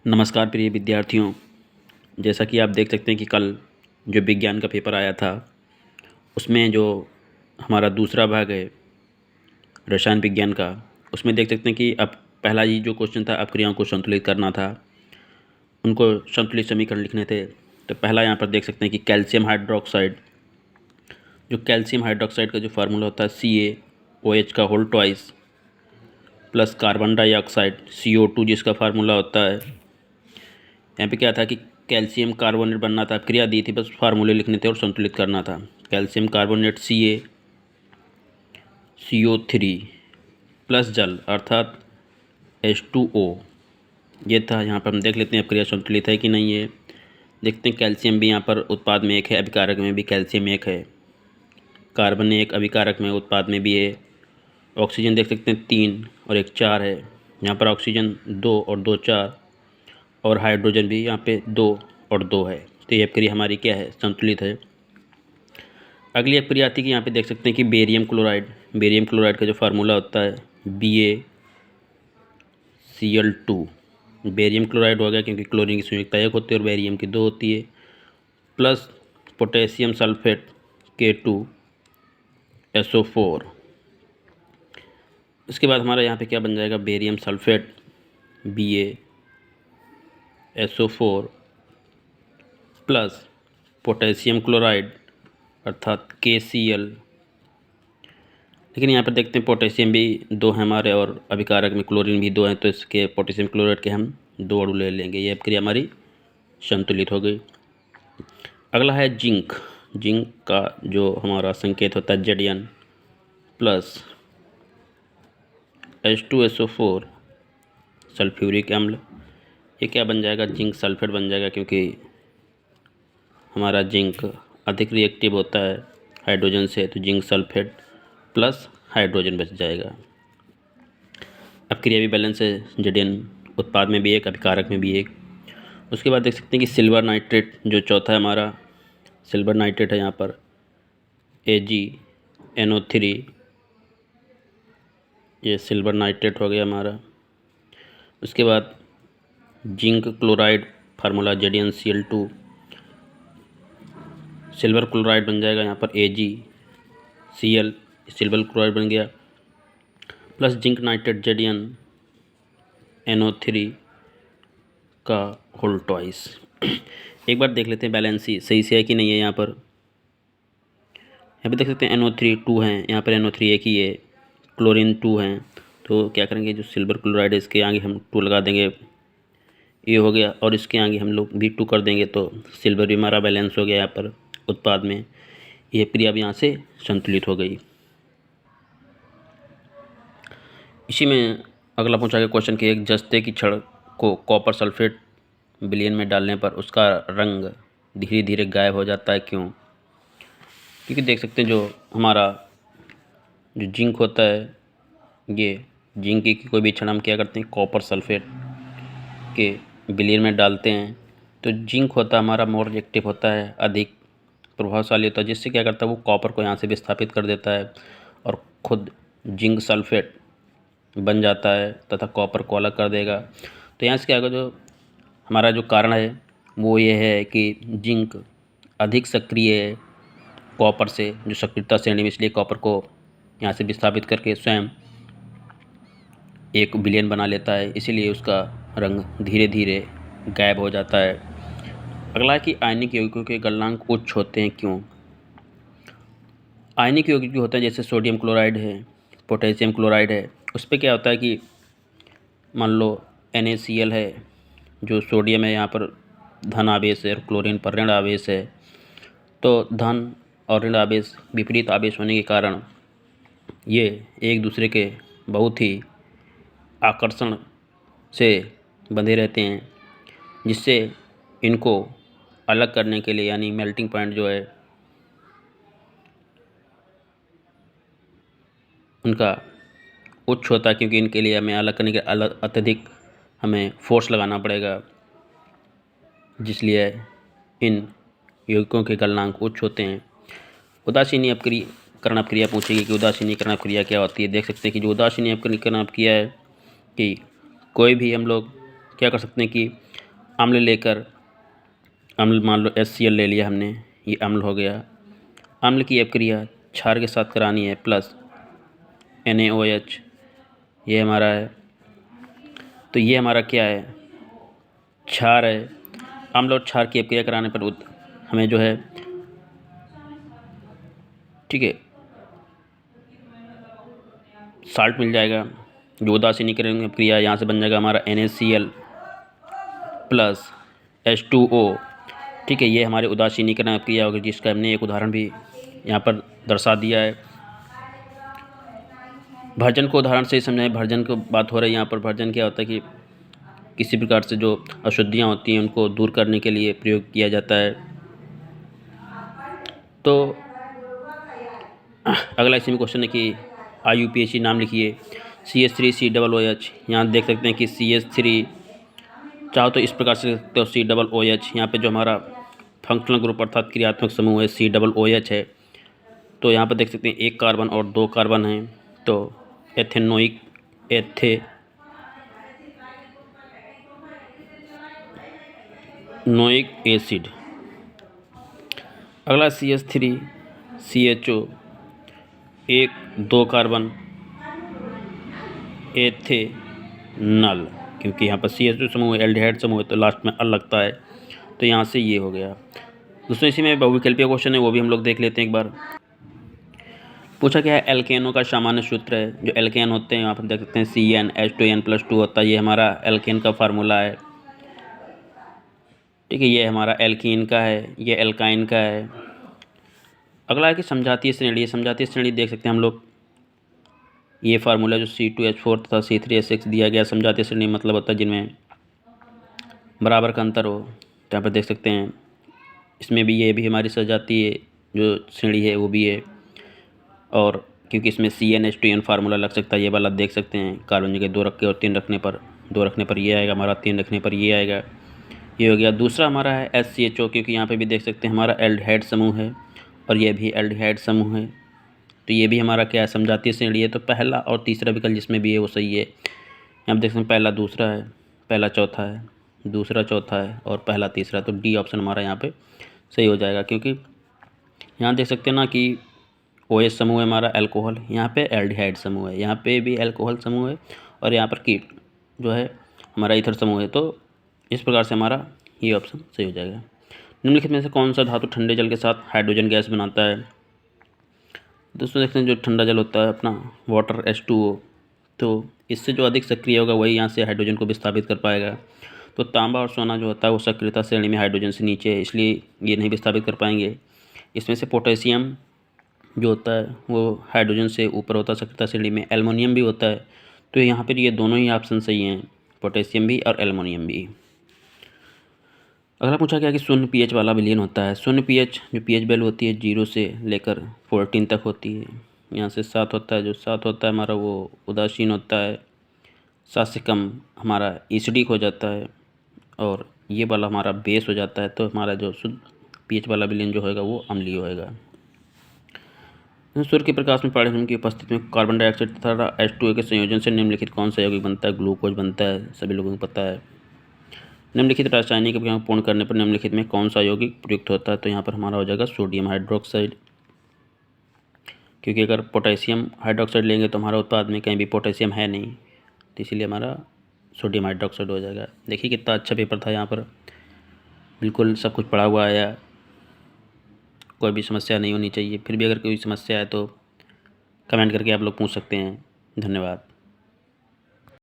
नमस्कार प्रिय विद्यार्थियों। जैसा कि आप देख सकते हैं कि कल जो विज्ञान का पेपर आया था उसमें जो हमारा दूसरा भाग है रसायन विज्ञान का, उसमें देख सकते हैं कि अब पहला ही जो क्वेश्चन था अपक्रियाओं को संतुलित करना था, उनको संतुलित समीकरण लिखने थे। तो पहला यहाँ पर देख सकते हैं कि कैल्शियम हाइड्रोक्साइड, जो कैल्शियम हाइड्रोक्साइड का जो फार्मूला होता है CaOH का whole twice plus carbon dioxide CO2 जिसका फार्मूला होता है। यहाँ पे क्या था कि कैल्शियम कार्बोनेट बनना था, क्रिया दी थी, बस फार्मूले लिखने थे और संतुलित करना था। कैल्शियम कार्बोनेट CaCO3 प्लस जल अर्थात H2O, ये था। यहाँ पर हम देख लेते हैं अब क्रिया संतुलित है कि नहीं है। देखते हैं कैल्शियम भी यहाँ पर उत्पाद में एक है, अभिकारक में भी कैल्शियम एक है, कार्बन एक अभिकारक में उत्पाद में भी है। ऑक्सीजन देख सकते हैं 3 और 1 4 है, यहाँ पर ऑक्सीजन 2 और 2 4, और हाइड्रोजन भी यहाँ पे 2 और 2 है। तो ये अपक्रिया हमारी क्या है, संतुलित है। अगली अपक्रिया आती है कि यहाँ पे देख सकते हैं कि बेरियम क्लोराइड का जो फार्मूला होता है BaCl2। बेरियम क्लोराइड हो गया क्योंकि क्लोरीन की संयुक्ता 1 होती है और बेरियम की 2 होती है, प्लस पोटेशियम सल्फेट K2SO4। इसके बाद हमारा यहाँ पे क्या बन जाएगा, barium sulphate BaSO4 plus potassium chloride अर्थात KCl। लेकिन यहाँ पर देखते हैं पोटेशियम भी 2 है हमारे और अभिकारक में क्लोरीन भी 2 हैं, तो इसके पोटेशियम क्लोराइड के हम 2 अणु ले लेंगे। ये अपक्रिया हमारी संतुलित हो गई। अगला है जिंक का जो हमारा संकेत होता है Zn प्लस H2SO4 सल्फ्यूरिक अम्ल। ये क्या बन जाएगा, जिंक सल्फेट बन जाएगा, क्योंकि हमारा जिंक अधिक रिएक्टिव होता है हाइड्रोजन से, तो जिंक सल्फेट प्लस हाइड्रोजन बच जाएगा। अब क्रिया भी बैलेंस है, Zn उत्पाद में भी एक अभिकारक में भी एक। उसके बाद देख सकते हैं कि सिल्वर नाइट्रेट जो चौथा है हमारा, सिल्वर नाइट्रेट है यहाँ पर AgNO3, ये सिल्वर नाइट्रेट हो गया हमारा। उसके बाद zinc chloride formula ZnCl2, silver chloride बन जाएगा यहाँ पर AgCl, सिल्वर क्लोराइड बन गया, प्लस जिंक नाइट्रेट ZnNO3 का होल ट्वाइस। एक बार देख लेते हैं बैलेंस ही सही से है कि नहीं है। यहाँ पर देख सकते हैं NO3 2 हैं, यहाँ पर NO3 एक ही है, क्लोरीन 2 हैं। तो क्या करेंगे, जो सिल्वर क्लोराइड है इसके आगे हम 2 लगा देंगे, ये हो गया, और इसके आगे हम लोग भी 2 कर देंगे, तो सिल्वर भी हमारा बैलेंस हो गया यहाँ पर उत्पाद में। ये क्रिया भी यहाँ से संतुलित हो गई। इसी में अगला पूछा गया क्वेश्चन कि एक जस्ते की छड़ को कॉपर सल्फेट विलयन में डालने पर उसका रंग धीरे धीरे गायब हो जाता है, क्यों? क्योंकि देख सकते हैं जो हमारा जो जिंक होता है, ये जिंक की कोई भी छड़ हम क्या करते हैं, कॉपर सल्फेट के विलयन में डालते हैं, तो जिंक होता है हमारा मोर रिएक्टिव होता है, अधिक प्रभावशाली होता है, जिससे क्या करता है वो कॉपर को यहाँ से विस्थापित कर देता है और खुद जिंक सल्फेट बन जाता है तथा कॉपर को अलग कर देगा। तो यहाँ से क्या होगा, जो हमारा जो कारण है वो ये है कि जिंक अधिक सक्रिय है कॉपर से, जो सक्रियता श्रेणी में, इसलिए कॉपर को यहाँ से विस्थापित करके स्वयं एक विलयन बना लेता है, इसीलिए उसका रंग धीरे धीरे गायब हो जाता है। अगला है कि आयनिक यौगिकों के गलनांक उच्च होते हैं, क्यों? आयनिक यौगिक जो होते हैं जैसे सोडियम क्लोराइड है, पोटेशियम क्लोराइड है, उस पर क्या होता है कि मान लो NaCl है, जो सोडियम है यहाँ पर धन आवेश है और क्लोरीन पर ऋण आवेश है, तो धन और ऋण आवेश विपरीत आवेश होने के कारण ये एक दूसरे के बहुत ही आकर्षण से बंधे रहते हैं, जिससे इनको अलग करने के लिए, यानी मेल्टिंग पॉइंट जो है उनका उच्च होता है, क्योंकि इनके लिए हमें अलग करने के अत्यधिक हमें फोर्स लगाना पड़ेगा, जिसलिए इन यौगिकों के गलनांक उच्च होते हैं। उदासीनी अपकरण अपक्रिया पूछेगी कि उदासीनीकरण अपक्रिया क्या होती है। देख सकते हैं कि जो उदासीनी अपकरण अपक्रिया है कि कोई भी हम लोग क्या कर सकते हैं कि अम्ल लेकर, अम्ल मान लो HCl ले लिया हमने, ये अम्ल हो गया। अम्ल की अपक्रिया क्षार के साथ करानी है प्लस NaOH, ये हमारा है। तो ये हमारा क्या है, क्षार है। अम्ल और क्षार की अपक्रिया कराने पर हमें जो है, ठीक है, साल्ट मिल जाएगा। जो उदासीनीकरण क्रिया यहाँ से बन जाएगा हमारा NaCl प्लस H2O, ठीक है। ये हमारे उदासीनीकरण क्रिया होगी, जिसका हमने एक उदाहरण भी यहाँ पर दर्शा दिया है। भर्जन को उदाहरण से ही समझाएं। भर्जन की बात हो रही है यहाँ पर। भर्जन क्या होता है कि किसी प्रकार से जो अशुद्धियाँ होती हैं उनको दूर करने के लिए प्रयोग किया जाता है। तो अगला इसी में क्वेश्चन है कि IUPAC नाम लिखिए। CH3COOH, यहाँ देख सकते हैं कि CH3 चाहो तो इस प्रकार से लिख सकते हो COOH। यहाँ पे जो हमारा फंक्शनल ग्रुप अर्थात क्रियात्मक समूह है COOH है। तो यहाँ पर देख सकते हैं 1 कार्बन और 2 कार्बन हैं, तो एथेनोइक एसिड। अगला CH3CHO, 1-2 कार्बन एथेनल, क्योंकि यहाँ पर CH2 समूह है, एल्डिहाइड समूह है, तो लास्ट में अल लगता है। तो यहाँ से ये हो गया। दोस्तों इसी में बहुविकल्पीय क्वेश्चन है, वो भी हम लोग देख लेते हैं एक बार। पूछा क्या है, एल्केनों का सामान्य सूत्र है। जो एल्केन होते हैं यहाँ पर देख सकते हैं CnH2n+2 होता है, ये हमारा एल्केन का फार्मूला है, ठीक है। ये हमारा एल्कीन का है, ये एल्काइन का है। अगला है कि समझातीय श्रेणी। समझातीय श्रेणी देख सकते हैं हम लोग, ये फार्मूला जो C2H4 तथा C3H6 दिया गया। समझातीय श्रेणी मतलब होता है जिनमें बराबर का अंतर हो। तो यहाँ पर देख सकते हैं इसमें भी, ये भी हमारी सजातीय जो श्रेणी है वो भी है। और क्योंकि इसमें CnH2n फार्मूला लग सकता है, ये वाला देख सकते हैं। कार्बन जगह 2 रख के और 3 रखने पर, 2 रखने पर ये आएगा हमारा, 3 रखने पर ये आएगा, ये हो गया। दूसरा हमारा है HCHO, क्योंकि यहाँ पे भी देख सकते हैं हमारा एल्डिहाइड समूह है और ये भी एल्डिहाइड समूह है। तो ये भी हमारा क्या है, समझातीय श्रेणी है। तो पहला और तीसरा विकल्प जिसमें भी है वो सही है। यहाँ पर देख सकते हैं पहला दूसरा है, पहला चौथा है, दूसरा चौथा है और पहला तीसरा। तो डी ऑप्शन हमारा यहाँ पे सही हो जाएगा, क्योंकि यहाँ देख सकते हैं ना कि OH समूह है हमारा एल्कोहल, यहाँ पे एल्डिहाइड समूह है, यहाँ पे भी एल्कोहल समूह है और यहाँ पर कीट जो है हमारा ईथर समूह है। तो इस प्रकार से हमारा ये ऑप्शन सही हो जाएगा। निम्नलिखित में से कौन सा धातु ठंडे जल के साथ हाइड्रोजन गैस बनाता है। दोस्तों देखते हैं जो ठंडा जल होता है अपना वाटर H2O, तो इससे जो अधिक सक्रिय होगा वही यहाँ से हाइड्रोजन को विस्थापित कर पाएगा। तो तांबा और सोना जो होता है वो सक्रियता श्रेणी में हाइड्रोजन से नीचे है, इसलिए ये नहीं विस्थापित कर पाएंगे। इसमें से पोटेशियम जो होता है वो हाइड्रोजन से ऊपर होता है सक्रियता श्रेणी में। एल्युमिनियम भी होता है। तो यहाँ पर ये दोनों ही ऑप्शन सही हैं, पोटेशियम भी और एल्युमिनियम भी। अगला पूछा गया कि शून्य pH वाला विलयन होता है। शून्य pH जो pH वैल्यू होती है 0 से लेकर 14 तक होती है। यहाँ से 7 होता है, जो 7 होता है हमारा वो उदासीन होता है, 7 से कम हमारा एसिडिक हो जाता है और ये वाला हमारा बेस हो जाता है। तो हमारा जो शुद्ध pH वाला विलयन जो होगा वो अम्लीय होगा। सूर्य के प्रकाश में पारगमन की उपस्थिति में कार्बन डाइऑक्साइड तथा H2O के संयोजन से निम्नलिखित कौन सा यौगिक बनता है। ग्लूकोज बनता है, सभी लोगों को पता है। निम्नलिखित रासायनिक अभिक्रिया पूर्ण करने पर निम्नलिखित में कौन सा यौगिक प्रयुक्त होता है। तो यहाँ पर हमारा हो जाएगा सोडियम हाइड्रोक्साइड, क्योंकि अगर पोटेशियम हाइड्रोक्साइड लेंगे तो हमारा उत्पाद में कहीं भी पोटेशियम है नहीं, तो इसीलिए हमारा सोडियम हाइड्रोक्साइड हो जाएगा। देखिए कितना अच्छा पेपर था, यहाँ पर बिल्कुल सब कुछ पढ़ा हुआ आया, कोई भी समस्या नहीं होनी चाहिए। फिर भी अगर कोई समस्या है तो कमेंट करके आप लोग पूछ सकते हैं। धन्यवाद।